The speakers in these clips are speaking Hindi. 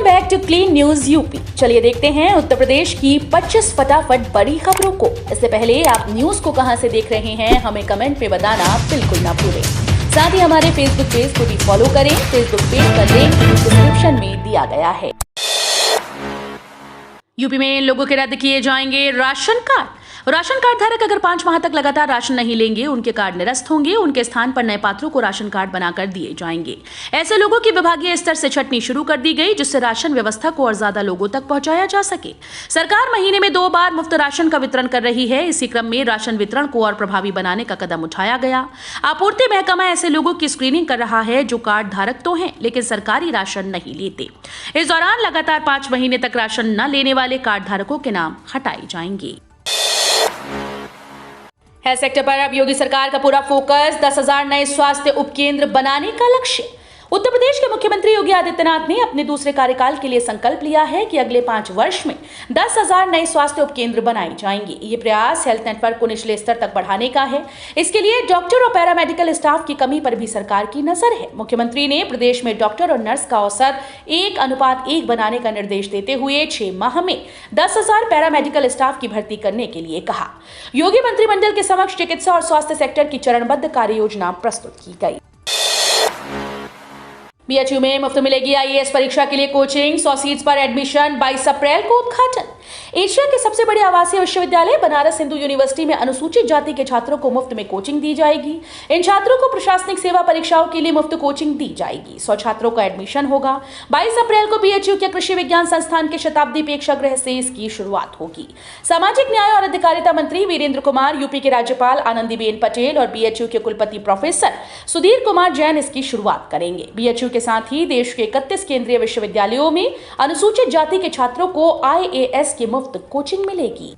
Back to clean news UP. चलिए देखते हैं उत्तर प्रदेश की 25 फटाफट बड़ी खबरों को। इससे पहले आप न्यूज को कहां से देख रहे हैं हमें कमेंट में बताना बिल्कुल ना भूलें। साथ ही हमारे फेसबुक पेज को भी फॉलो करें। फेसबुक पेज का लिंक डिस्क्रिप्शन में दिया गया है। यूपी में लोगों के रद्द किए जाएंगे राशन कार्ड। राशन कार्ड धारक अगर 5 माह तक लगातार राशन नहीं लेंगे, उनके कार्ड निरस्त होंगे। उनके स्थान पर नए पात्रों को राशन कार्ड बनाकर दिए जाएंगे। ऐसे लोगों की विभागीय स्तर से छंटनी शुरू कर दी गई, जिससे राशन व्यवस्था को और ज्यादा लोगों तक पहुंचाया जा सके। सरकार महीने में 2 बार मुफ्त राशन का वितरण कर रही है। इसी क्रम में राशन वितरण को और प्रभावी बनाने का कदम उठाया गया। आपूर्ति महकमा ऐसे लोगों की स्क्रीनिंग कर रहा है जो कार्ड धारक तो हैं, लेकिन सरकारी राशन नहीं लेते। इस दौरान लगातार 5 महीने तक राशन न लेने वाले कार्ड धारकों के नाम हटाए जाएंगे। हेल्थ सेक्टर पर अब योगी सरकार का पूरा फोकस। 10,000 नए स्वास्थ्य उपकेंद्र बनाने का लक्ष्य। उत्तर प्रदेश के मुख्यमंत्री योगी आदित्यनाथ ने अपने दूसरे कार्यकाल के लिए संकल्प लिया है कि अगले 5 वर्ष में 10,000 नए स्वास्थ्य उपकेंद्र बनाए जाएंगे। ये प्रयास हेल्थ नेटवर्क को निचले स्तर तक बढ़ाने का है। इसके लिए डॉक्टर और पैरामेडिकल स्टाफ की कमी पर भी सरकार की नजर है। मुख्यमंत्री ने प्रदेश में डॉक्टर और नर्स का औसत 1:1 बनाने का निर्देश देते हुए 6 माह में 10,000 पैरामेडिकल स्टाफ की भर्ती करने के लिए कहा। योगी मंत्रिमंडल के समक्ष चिकित्सा और स्वास्थ्य सेक्टर की चरणबद्ध कार्य योजना प्रस्तुत की गई। बीएचयू में मुफ्त मिलेगी आईएएस परीक्षा के लिए कोचिंग। 100 सीट्स पर एडमिशन। 22 अप्रैल को उद्घाटन। एशिया के सबसे बड़े आवासीय विश्वविद्यालय बनारस हिंदू यूनिवर्सिटी में अनुसूचित जाति के छात्रों को मुफ्त में कोचिंग दी जाएगी। इन छात्रों को प्रशासनिक सेवा परीक्षाओं के लिए मुफ्त कोचिंग दी जाएगी। 100 छात्रों का एडमिशन होगा। 22 अप्रैल को बीएचयू के कृषि विज्ञान संस्थान के शताब्दी प्रेक्षागृह से इसकी शुरुआत होगी। सामाजिक न्याय और अधिकारिता मंत्री वीरेंद्र कुमार, यूपी के राज्यपाल आनंदीबेन पटेल और बीएचयू के कुलपति प्रोफेसर सुधीर कुमार जैन इसकी शुरुआत करेंगे। बीएचयू के साथ ही देश के 31 केंद्रीय विश्वविद्यालयों में अनुसूचित जाति के छात्रों को आईएएस की मुफ्त कोचिंग मिलेगी।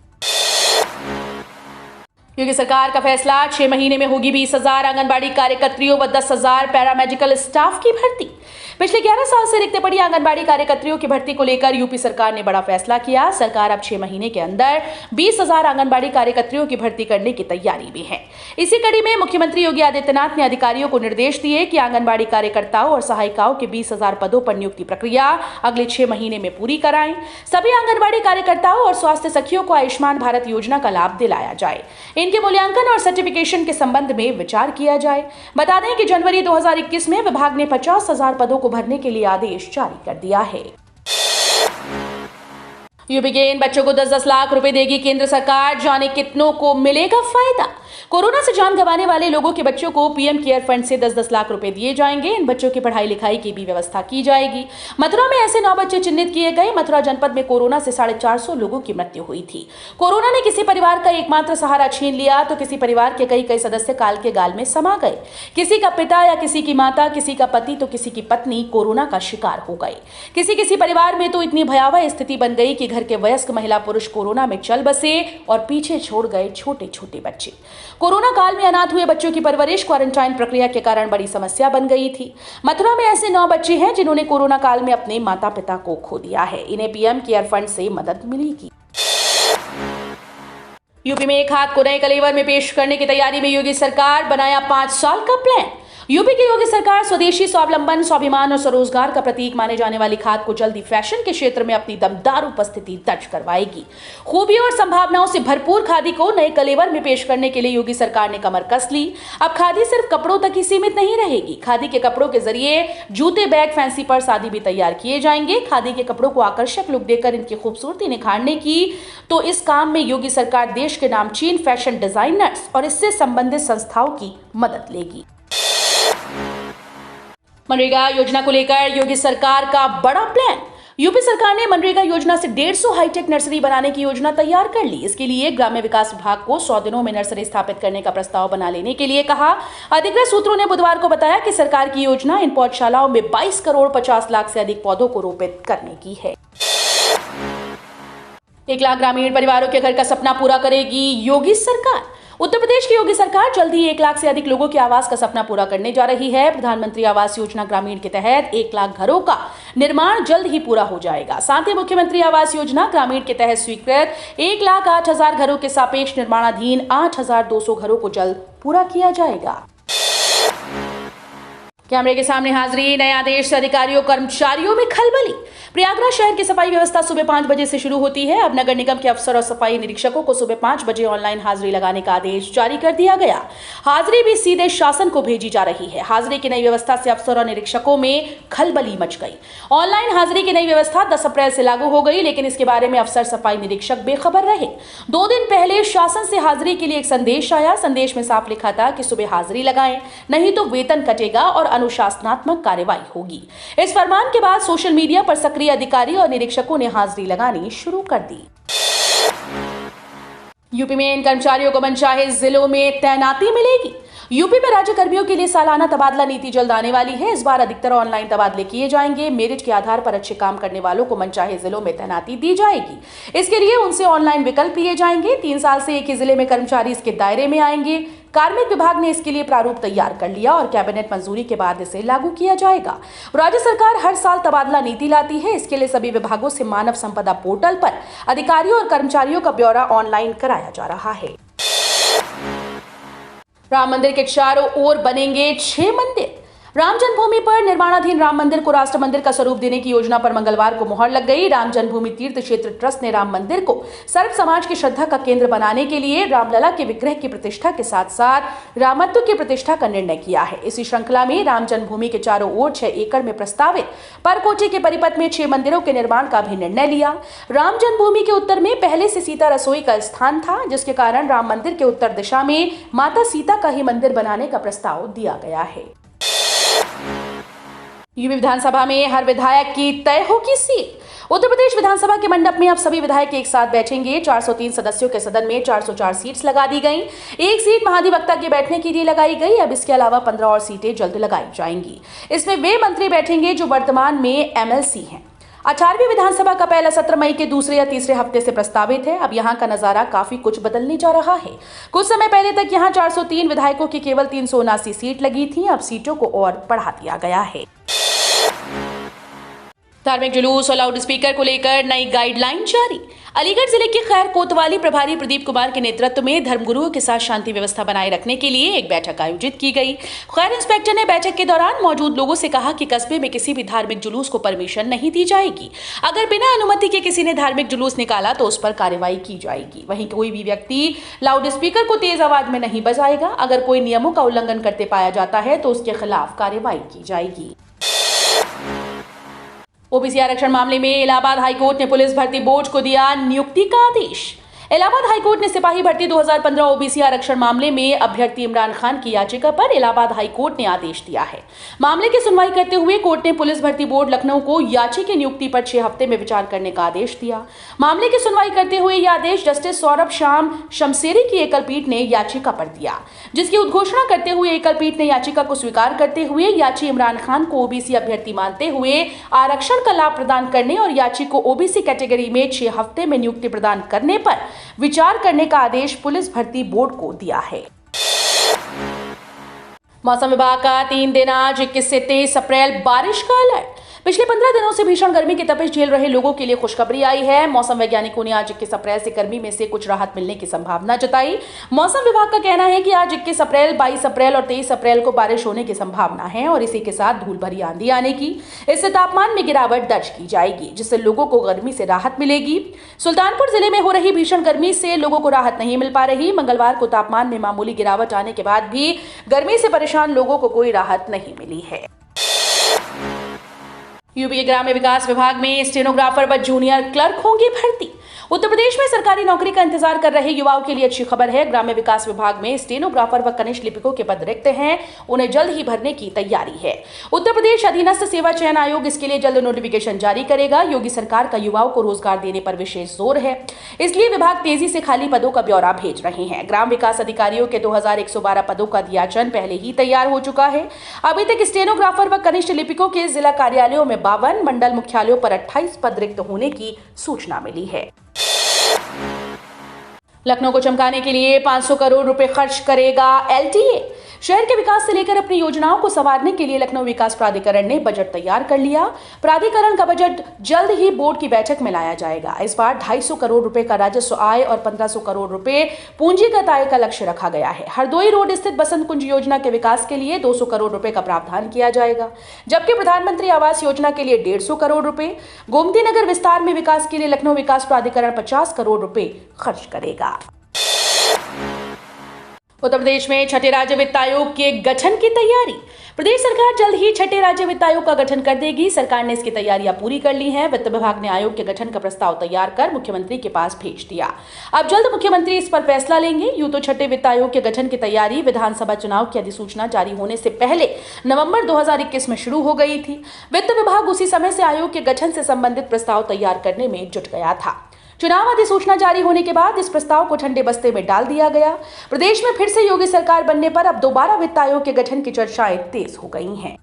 योगी सरकार का फैसला। 6 महीने में होगी 20,000 आंगनबाड़ी कार्यकर्त्रियों व 10,000 पैरामेडिकल स्टाफ की भर्ती। पिछले 11 साल से रिक्त पड़ी आंगनबाड़ी कार्यकर्त्रियों की भर्ती को लेकर यूपी सरकार ने बड़ा फैसला किया। सरकार अब 6 महीने के अंदर 20,000 आंगनबाड़ी कार्यकर्त्रियों की भर्ती करने की तैयारी में है। इसी कड़ी में मुख्यमंत्री योगी आदित्यनाथ ने अधिकारियों को निर्देश दिए कि आंगनबाड़ी कार्यकर्ताओं और सहायिकाओं के 20,000 पदों पर नियुक्ति प्रक्रिया अगले 6 महीने में पूरी कराएं। सभी आंगनबाड़ी कार्यकर्ताओं और स्वास्थ्य सखियों को आयुष्मान भारत योजना का लाभ दिलाया जाए। इनके मूल्यांकन और सर्टिफिकेशन के संबंध में विचार किया जाए। बता दें कि जनवरी 2021 में विभाग ने 50,000 पदों को भरने के लिए आदेश जारी कर दिया है। यूपी के इन बच्चों को 10-10 लाख रुपए देगी केंद्र सरकार। जाने कितनों को मिलेगा फायदा। कोरोना से जान गंवाने वाले लोगों के बच्चों को पीएम केयर फंड से 10-10 लाख रुपए दिए जाएंगे। इन बच्चों की पढ़ाई लिखाई की भी व्यवस्था की जाएगी। मथुरा में ऐसे 9 बच्चे चिन्हित किए गए। मथुरा जनपद में कोरोना से 450 लोगों की मृत्यु हुई थी। कोरोना ने किसी परिवार का एकमात्र सहारा छीन लिया तो किसी परिवार के कई सदस्य काल के गाल में समा गए। किसी का पिता या किसी की माता, किसी का पति तो किसी की पत्नी कोरोना का शिकार हो गए। किसी परिवार में तो इतनी भयावह स्थिति बन गई कि घर के वयस्क महिला पुरुष कोरोना में चल बसे और पीछे छोड़ गए छोटे बच्चे। कोरोना काल में अनाथ हुए बच्चों की परवरिश क्वारंटाइन प्रक्रिया के कारण बड़ी समस्या बन गई थी। मथुरा में ऐसे 9 बच्चे हैं जिन्होंने कोरोना काल में अपने माता पिता को खो दिया है। इन्हें पीएम केयर फंड से मदद मिलेगी। यूपी में एक हाथ को नए कलेवर में पेश करने की तैयारी में योगी सरकार। बनाया 5 साल का प्लान। यूपी की योगी सरकार स्वदेशी, स्वावलंबन, स्वाभिमान और स्वरोजगार का प्रतीक माने जाने वाली खादी को जल्दी फैशन के क्षेत्र में अपनी दमदार उपस्थिति दर्ज करवाएगी। खूबियों और संभावनाओं से भरपूर खादी को नए कलेवर में पेश करने के लिए योगी सरकार ने कमर कस ली। अब खादी सिर्फ कपड़ों तक ही सीमित नहीं रहेगी। खादी के कपड़ों के जरिए जूते, बैग, फैंसी पर्स आदि भी तैयार किए जाएंगे। खादी के कपड़ों को आकर्षक लुक देकर इनकी खूबसूरती निखारने की तो इस काम में योगी सरकार देश के नामचीन फैशन डिजाइनर्स और इससे संबंधित संस्थाओं की मदद लेगी। मनरेगा योजना को लेकर योगी सरकार का बड़ा प्लान। यूपी सरकार ने मनरेगा योजना से 150 हाईटेक नर्सरी बनाने की योजना तैयार कर ली। इसके लिए ग्राम्य विकास विभाग को 100 दिनों में नर्सरी स्थापित करने का प्रस्ताव बना लेने के लिए कहा। अधिकृत सूत्रों ने बुधवार को बताया कि सरकार की योजना इन पौधशालाओं में 22 करोड़ 50 लाख से अधिक पौधों को रोपित करने की है। 1 लाख ग्रामीण परिवारों के घर का सपना पूरा करेगी योगी सरकार। उत्तर प्रदेश की योगी सरकार जल्द ही 1 लाख से अधिक लोगों के आवास का सपना पूरा करने जा रही है। प्रधानमंत्री आवास योजना ग्रामीण के तहत 1 लाख घरों का निर्माण जल्द ही पूरा हो जाएगा। साथ ही मुख्यमंत्री आवास योजना ग्रामीण के तहत स्वीकृत 1,08,000 घरों के सापेक्ष निर्माणाधीन 8,200 घरों को जल्द पूरा किया जाएगा। कैमरे के सामने हाजिरी। नए आदेश से अधिकारियों कर्मचारियों में खलबली। प्रयागराज शहर की सफाई व्यवस्था सुबह 5 बजे से शुरू होती है। अब नगर निगम के अफसर और सफाई निरीक्षकों को सुबह 5 बजे ऑनलाइन हाजिरी लगाने का आदेश जारी कर दिया गया। हाजिरी भी सीधे शासन को भेजी जा रही है। हाजिरी की नई व्यवस्था से अफसर और निरीक्षकों में खलबली मच गई। ऑनलाइन हाजिरी की नई व्यवस्था 10 अप्रैल से लागू हो गई, लेकिन इसके बारे में अफसर सफाई निरीक्षक बेखबर रहे। 2 दिन पहले शासन से हाजिरी के लिए एक संदेश आया। संदेश में साफ लिखा था कि सुबह हाजिरी लगाएं, नहीं तो वेतन कटेगा और अनुशासनात्मक कार्रवाई होगी। इस फरमान के बाद सोशल मीडिया पर सक्रिय अधिकारी और निरीक्षकों ने हाजिरी लगानी शुरू कर दी। यूपी में इन कर्मचारियों को मनचाहे जिलों में तैनाती मिलेगी। यूपी में राज्य कर्मियों के लिए सालाना तबादला नीति जल्द आने वाली है। इस बार अधिकतर ऑनलाइन तबादले किए जाएंगे। मेरिट के आधार पर अच्छे काम करने वालों को मनचाहे जिलों में तैनाती दी जाएगी। इसके लिए उनसे ऑनलाइन विकल्प लिए जाएंगे। 3 साल से एक ही जिले में कर्मचारी इसके दायरे में आएंगे। कार्मिक विभाग ने इसके लिए प्रारूप तैयार कर लिया और कैबिनेट मंजूरी के बाद इसे लागू किया जाएगा। राज्य सरकार हर साल तबादला नीति लाती है। इसके लिए सभी विभागों से मानव संपदा पोर्टल पर अधिकारियों और कर्मचारियों का ब्यौरा ऑनलाइन कराया जा रहा है। राम मंदिर के चारों ओर बनेंगे 6 मंदिर। राम जन्मभूमि पर निर्माणाधीन राम मंदिर को राष्ट्र मंदिर का स्वरूप देने की योजना पर मंगलवार को मुहर लग गई। राम जन्मभूमि तीर्थ क्षेत्र ट्रस्ट ने राम मंदिर को सर्व समाज की श्रद्धा का केंद्र बनाने के लिए रामलला के विग्रह की प्रतिष्ठा के साथ साथ रामत्व की प्रतिष्ठा का निर्णय किया है। इसी श्रृंखला में राम जन्मभूमि के चारों ओर 6 एकड़ में प्रस्तावित परकोटे के परिपथ में 6 मंदिरों के निर्माण का भी निर्णय लिया। राम जन्मभूमि के उत्तर में पहले से सीता रसोई का स्थान था, जिसके कारण राम मंदिर के उत्तर दिशा में माता सीता का ही मंदिर बनाने का प्रस्ताव दिया गया है। यूपी विधानसभा में हर विधायक की तय होगी सीट। उत्तर प्रदेश विधानसभा के मंडप में अब सभी विधायक एक साथ बैठेंगे। 403 सदस्यों के सदन में 404 सीट्स लगा दी गई। एक सीट महाधिवक्ता के बैठने के लिए लगाई गई। अब इसके अलावा 15 और सीटें जल्द लगाई जाएंगी। इसमें वे मंत्री बैठेंगे जो वर्तमान में एमएलसी हैं। 18वीं विधानसभा का पहला सत्र मई के दूसरे या तीसरे हफ्ते से प्रस्तावित है। अब यहाँ का नजारा काफी कुछ बदलने जा रहा है। कुछ समय पहले तक यहाँ 403 विधायकों की केवल 379 सीट लगी थी। अब सीटों को और बढ़ा दिया गया है। धार्मिक जुलूस और लाउड स्पीकर को लेकर नई गाइडलाइन जारी। अलीगढ़ जिले के खैर कोतवाली प्रभारी प्रदीप कुमार के नेतृत्व में धर्मगुरुओं के साथ शांति व्यवस्था बनाए रखने के लिए एक बैठक आयोजित की गई। खैर इंस्पेक्टर ने बैठक के दौरान मौजूद लोगों से कहा कि कस्बे में किसी भी धार्मिक जुलूस को परमिशन नहीं दी जाएगी। अगर बिना अनुमति के किसी ने धार्मिक जुलूस निकाला तो उस पर कार्रवाई की जाएगी। वहीं कोई भी व्यक्ति लाउड स्पीकर को तेज आवाज में नहीं बजाएगा। अगर कोई नियमों का उल्लंघन करते पाया जाता है तो उसके खिलाफ कार्रवाई की जाएगी। ओबीसी आरक्षण मामले में इलाहाबाद हाईकोर्ट ने पुलिस भर्ती बोर्ड को दिया नियुक्ति का आदेश। इलाहाबाद हाईकोर्ट ने सिपाही भर्ती 2015 ओबीसी आरक्षण मामले में अभ्यर्थी इमरान खान की याचिका पर इलाहाबाद हाईकोर्ट ने आदेश दिया है। मामले की सुनवाई करते हुए कोर्ट ने पुलिस भर्ती बोर्ड लखनऊ को याची की नियुक्ति पर 6 हफ्ते में विचार करने का आदेश दिया। मामले की सुनवाई करते हुए यह आदेश जस्टिस सौरभ श्याम शमशेरी की एकल पीठ ने याचिका पर दिया, जिसकी उद्घोषणा करते हुए एकल पीठ ने याचिका को स्वीकार करते हुए याची इमरान खान को ओबीसी अभ्यर्थी मानते हुए आरक्षण का लाभ प्रदान करने और याची को ओबीसी कैटेगरी में 6 हफ्ते में नियुक्ति प्रदान करने पर विचार करने का आदेश पुलिस भर्ती बोर्ड को दिया है। मौसम विभाग का 3 दिन आज 21 से 23 अप्रैल बारिश का अलर्ट। पिछले 15 दिनों से भीषण गर्मी की तपिश झेल रहे लोगों के लिए खुशखबरी आई है। मौसम वैज्ञानिकों ने आज 21 अप्रैल से गर्मी में से कुछ राहत मिलने की संभावना जताई। मौसम विभाग का कहना है कि आज 21 अप्रैल, 22 अप्रैल और 23 अप्रैल को बारिश होने की संभावना है और इसी के साथ धूल भरी आंधी आने की। इससे तापमान में गिरावट दर्ज की जाएगी, जिससे लोगों को गर्मी से राहत मिलेगी। सुल्तानपुर जिले में हो रही भीषण गर्मी से लोगों को राहत नहीं मिल पा रही। मंगलवार को तापमान में मामूली गिरावट आने के बाद भी गर्मी से परेशान लोगों को कोई राहत नहीं मिली है। यूपी के ग्राम्य विकास विभाग में स्टेनोग्राफर व जूनियर क्लर्क होंगी भर्ती। उत्तर प्रदेश में सरकारी नौकरी का इंतजार कर रहे युवाओं के लिए अच्छी खबर है। ग्राम्य विकास विभाग में स्टेनोग्राफर व कनिष्ठ लिपिकों के पद रिक्त हैं, उन्हें जल्द ही भरने की तैयारी है। उत्तर प्रदेश अधीनस्थ सेवा चयन आयोग इसके लिए जल्द नोटिफिकेशन जारी करेगा। योगी सरकार का युवाओं को रोजगार देने पर विशेष जोर है, इसलिए विभाग तेजी से खाली पदों का ब्यौरा भेज रहे हैं। ग्राम विकास अधिकारियों के 2112 पदों का दियाचन पहले ही तैयार हो चुका है। अभी तक स्टेनोग्राफर व कनिष्ठ लिपिकों के जिला कार्यालयों में 52, मंडल मुख्यालयों पर 28 पद रिक्त होने की सूचना मिली है। लखनऊ को चमकाने के लिए 500 करोड़ रुपए खर्च करेगा एलटीए। शहर के विकास से लेकर अपनी योजनाओं को संवारने के लिए लखनऊ विकास प्राधिकरण ने बजट तैयार कर लिया। प्राधिकरण का बजट जल्द ही बोर्ड की बैठक में लाया जाएगा। इस बार 250 करोड़ रुपए का राजस्व आय और 1500 करोड़ रुपए पूंजीगत आय का लक्ष्य रखा गया है। हरदोई रोड स्थित बसंत कुंज योजना के विकास के लिए 200 करोड़ रुपए का प्रावधान किया जाएगा, जबकि प्रधानमंत्री आवास योजना के लिए 150 करोड़ रुपए। गोमती नगर विस्तार में विकास के लिए लखनऊ विकास प्राधिकरण 50 करोड़ रुपए खर्च करेगा। उत्तर प्रदेश में छठे राज्य वित्त आयोग के गठन की तैयारी। प्रदेश सरकार जल्द ही छठे राज्य वित्त आयोग का गठन कर देगी। सरकार ने इसकी तैयारियां पूरी कर ली हैं। वित्त विभाग ने आयोग के गठन का प्रस्ताव तैयार कर मुख्यमंत्री के पास भेज दिया। अब जल्द मुख्यमंत्री इस पर फैसला लेंगे। यूं तो छठे वित्त आयोग के गठन की तैयारी विधानसभा चुनाव की अधिसूचना जारी होने से पहले नवंबर 2021 में शुरू हो गई थी। वित्त विभाग उसी समय से आयोग के गठन से संबंधित प्रस्ताव तैयार करने में जुट गया था। चुनाव अधिसूचना जारी होने के बाद इस प्रस्ताव को ठंडे बस्ते में डाल दिया गया। प्रदेश में फिर से योगी सरकार बनने पर अब दोबारा वित्त आयोग के गठन की चर्चाएं तेज हो गई हैं।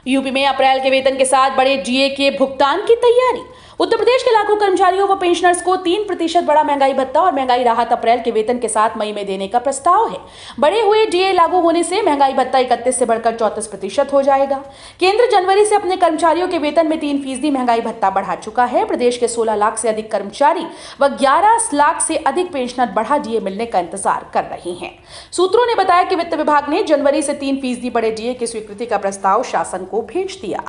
यूपी में अप्रैल के वेतन के साथ बड़े डीए के भुगतान की तैयारी। उत्तर प्रदेश के लाखों कर्मचारियों व पेंशनर्स को 3% बड़ा महंगाई भत्ता और महंगाई राहत अप्रैल के वेतन के साथ मई में देने का प्रस्ताव है। बढ़े हुए डीए लागू होने से महंगाई भत्ता 31 से बढ़कर 34% हो जाएगा। केंद्र जनवरी से अपने कर्मचारियों के वेतन में 3% महंगाई भत्ता बढ़ा चुका है। प्रदेश के 16 लाख से अधिक कर्मचारी व 11 लाख से अधिक पेंशनर बढ़ा डीए मिलने का इंतजार कर रहे हैं। सूत्रों ने बताया कि वित्त विभाग ने जनवरी से 3% बढ़े डीए की स्वीकृति का प्रस्ताव शासन को भेज दिया।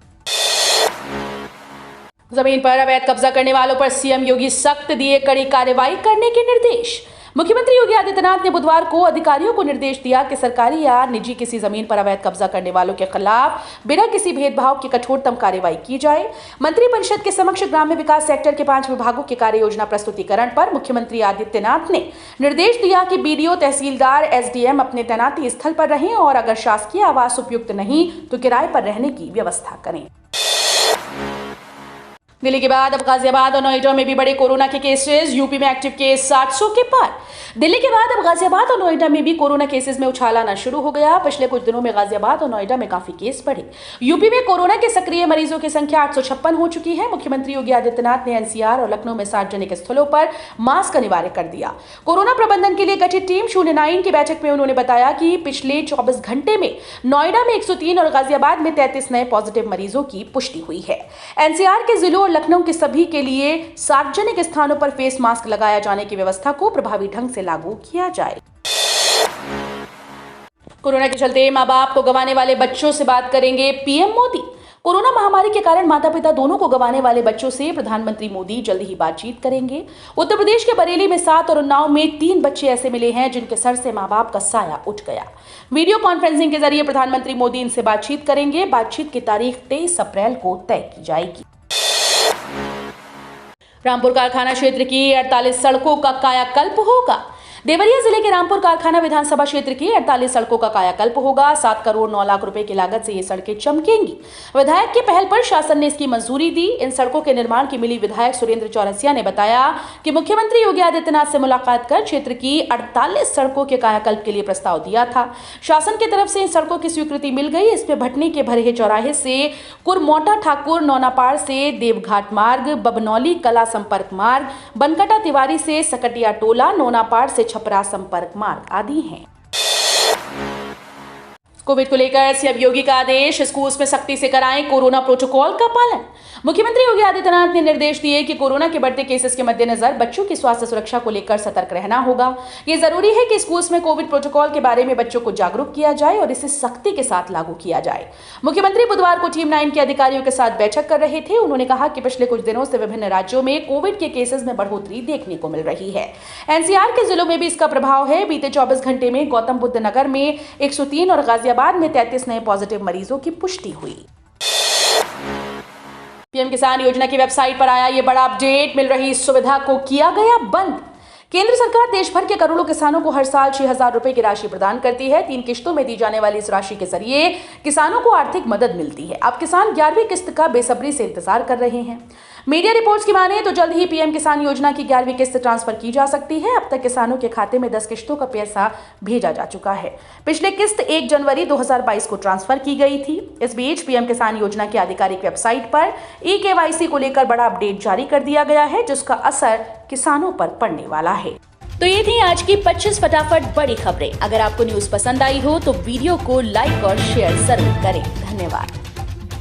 जमीन पर अवैध कब्जा करने वालों पर सीएम योगी सख्त दिए कड़ी कार्रवाई करने के निर्देश। मुख्यमंत्री योगी आदित्यनाथ ने बुधवार को अधिकारियों को निर्देश दिया कि सरकारी या निजी किसी जमीन पर अवैध कब्जा करने वालों के खिलाफ बिना किसी भेदभाव की कठोरतम कार्रवाई की जाए। मंत्रिपरिषद के समक्ष ग्राम्य विकास सेक्टर के 5 विभागों की कार्य योजना प्रस्तुतिकरण पर मुख्यमंत्री आदित्यनाथ ने निर्देश दिया कि बीडीओ, तहसीलदार, एसडीएम अपने तैनाती स्थल पर रहें और अगर शासकीय आवास उपयुक्त नहीं तो किराए पर रहने की व्यवस्था करें। दिल्ली के बाद अब गाजियाबाद और नोएडा में भी बड़े कोरोना के केसेस। यूपी में एक्टिव केस 700 के पार। दिल्ली के बाद अब गाजियाबाद और नोएडा में भी कोरोना केसेस में उछाल आना शुरू हो गया। पिछले कुछ दिनों में गाजियाबाद और नोएडा में काफी केस बढ़े। यूपी में कोरोना के सक्रिय मरीजों की संख्या 856 हो चुकी है। मुख्यमंत्री योगी आदित्यनाथ ने एनसीआर और लखनऊ में सार्वजनिक स्थलों पर मास्क अनिवार्य कर दिया। कोरोना प्रबंधन के लिए गठित टीम 09 की बैठक में उन्होंने बताया कि पिछले 24 घंटे में नोएडा में 103 और गाजियाबाद में 33 नए पॉजिटिव मरीजों की पुष्टि हुई है। एनसीआर के जिलों और लखनऊ के सभी के लिए सार्वजनिक स्थानों पर फेस मास्क लगाया जाने की व्यवस्था को प्रभावी ढंग से लागू किया जाए। कोरोना के चलते मां बाप को गंवाने वाले बच्चों से बात करेंगे पीएम मोदी। कोरोना महामारी के कारण माता पिता दोनों को गंवाने वाले बच्चों से प्रधानमंत्री मोदी जल्द ही बातचीत करेंगे। उत्तर प्रदेश के बरेली में 7 और उन्नाव में 3 बच्चे ऐसे मिले हैं जिनके सर से मां बाप का साया उठ गया। वीडियो कॉन्फ्रेंसिंग के जरिए प्रधानमंत्री मोदी इनसे बातचीत करेंगे। बातचीत की तारीख 23 अप्रैल को तय की जाएगी। रामपुर कारखाना क्षेत्र की 48 सड़कों का कायाकल्प होगा। देवरिया जिले के रामपुर कारखाना विधानसभा क्षेत्र की 48 सड़कों का कायाकल्प होगा। 7 करोड़ 9 लाख रुपए की लागत से ये सड़कें चमकेंगी। विधायक की पहल पर शासन ने इसकी मंजूरी दी। इन सड़कों के निर्माण की मिली विधायक सुरेंद्र चौरसिया ने बताया कि मुख्यमंत्री योगी आदित्यनाथ से मुलाकात कर क्षेत्र की 48 सड़कों के कायाकल्प के लिए प्रस्ताव दिया था। शासन की तरफ से इन सड़कों की स्वीकृति मिल गई। इसमें भटनी के भरेहे चौराहे से कुरमोटा ठाकुर नौनापाड़ से देवघाट मार्ग, बबनौली कला संपर्क मार्ग, बनकटा तिवारी से सकटिया टोला, नौनापाड़ से छपरा संपर्क मार्ग आदि हैं। कोविड को लेकर सीएम योगी का आदेश, स्कूल्स में सख्ती से कराएं कोरोना प्रोटोकॉल का पालन। मुख्यमंत्री योगी आदित्यनाथ ने निर्देश दिए कि कोरोना के बढ़ते केसेस के मद्देनजर बच्चों की स्वास्थ्य सुरक्षा को लेकर सतर्क रहना होगा। ये जरूरी है कि स्कूल्स में कोविड प्रोटोकॉल के बारे में बच्चों को जागरूक किया जाए और इसे सख्ती के साथ लागू किया जाए। मुख्यमंत्री बुधवार को टीम 9 के अधिकारियों के साथ बैठक कर रहे थे। उन्होंने कहा कि पिछले कुछ दिनों से विभिन्न राज्यों में कोविड के केसेस में बढ़ोतरी देखने को मिल रही है। एनसीआर के जिलों में भी इसका प्रभाव है। बीते 24 घंटे में गौतम बुद्ध नगर में 103 और गाजियाबाद में 33 नए पॉजिटिव मरीजों की पुष्टि हुई। पीएम किसान योजना की वेबसाइट पर आया ये बड़ा अपडेट। मिल रही सुविधा को किया गया बंद। केंद्र सरकार देश भर के करोड़ों किसानों को हर साल 6,000 रुपए की राशि प्रदान करती है। 3 किश्तों में दी जाने वाली इस राशि के जरिए किसानों को आर्थिक मदद मिलती है। अब किसान 11वीं किस्त का बेसब्री से इंतजार कर रहे हैं। मीडिया रिपोर्ट्स की माने तो जल्द ही पीएम किसान योजना की 11वीं किस्त ट्रांसफर की जा सकती है। अब तक किसानों के खाते में 10 किस्तों का पैसा भेजा जा चुका है। पिछले किस्त 1 जनवरी 2022 को ट्रांसफर की गई थी। इस बीच पीएम किसान योजना की आधिकारिक वेबसाइट पर ई-केवाईसी को लेकर बड़ा अपडेट जारी कर दिया गया है, जिसका असर किसानों पर पड़ने वाला है। तो ये थी आज की 25 फटाफट बड़ी खबरें। अगर आपको न्यूज पसंद आई हो तो वीडियो को लाइक और शेयर जरूर करें। धन्यवाद।